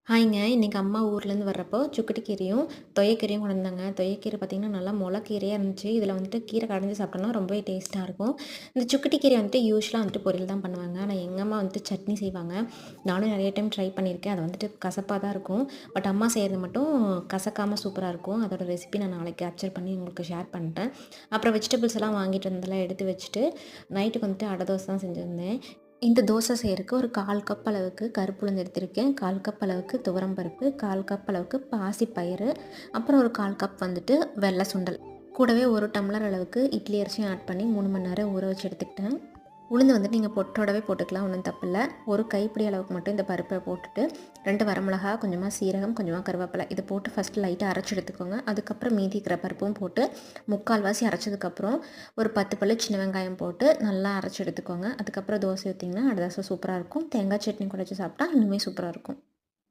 ஹாய்ங்க. இன்னைக்கு அம்மா ஊர்லேருந்து வர்றப்போ சுக்குட்டிக்கீரையும், தொயக்கீரையும் கொண்டு வந்தாங்க. தொயக்கீரை பார்த்தீங்கன்னா, நல்லா கீரையா இருந்துச்சு. இதில வந்துட்டு கீரை கடைஞ்சு சாப்பிட்டோம்னா ரொம்பவே டேஸ்ட்டா இருக்கும். இந்த சுக்குட்டிக்கீரை வந்துட்டு யூசுவலா வந்துட்டு பொரியல் தான் பண்ணுவாங்க. ஆனா எங்க அம்மா வந்துட்டு சட்னி செய்வாங்க. நானும் நெறைய டைம் ட்ரை பண்ணியிருக்கேன். அது வந்துட்டு கசப்பா தான் இருக்கும். பட் அம்மா செய்றது மட்டும் கசக்காம சூப்பரா இருக்கும். அதோட ரெசிபி நான் நாளைக்கு கேப்சர் பண்ணி உங்களுக்கு ஷேர் பண்றேன். அப்புறம் வெஜிடபிள்ஸ் எல்லாம் வாங்கிட்டு வந்ததெல்லாம் எடுத்து வச்சுட்டு, நைட்டுக்கு வந்துட்டு அடை தோசை தான் செஞ்சிருந்தேன். இந்த தோசை செய்யறக்கு ஒரு 1/4 கப் அளவுக்கு கருப்புளுந்து எடுத்திருக்கேன். 1/4 கப் அளவுக்கு துவரம் பருப்பு, 1/4 கப் அளவுக்கு பாசிப்பயிறு, அப்புறம் ஒரு 1/4 கப் வந்துட்டு வெள்ள சுண்டல். கூடவே 1 டம்ளர் அளவுக்கு இட்லி அரிசியும் ஆட் பண்ணி 3 மணி நேரம் ஊற வச்சு எடுத்துக்கிட்டேன். உளுந்து வந்துட்டு நீங்கள் பொட்டோடவே போட்டுக்கலாம், ஒன்றும் தப்பில்ல. ஒரு கைப்பிடி அளவுக்கு மட்டும் இந்த பருப்பை போட்டுட்டு 2 வரமிளகா, கொஞ்சமாக சீரகம், கொஞ்சமாக கருவேப்பிலை இதை போட்டு ஃபஸ்ட்டு லைட்டாக அரைச்சி எடுத்துக்கோங்க. அதுக்கப்புறம் மீதி இருக்கிற பருப்பும் போட்டு 3/4 அரைச்சதுக்கப்புறம் ஒரு 10 பல்லு சின்ன வெங்காயம் போட்டு நல்லா அரைச்சி எடுத்துக்கோங்க. அதுக்கப்புறம் தோசை ஊற்றிங்கன்னா அடை தோசை சூப்பராக இருக்கும். தேங்காய் சட்னி கூட வச்சு சாப்பிட்டா இன்னுமே சூப்பராக இருக்கும்.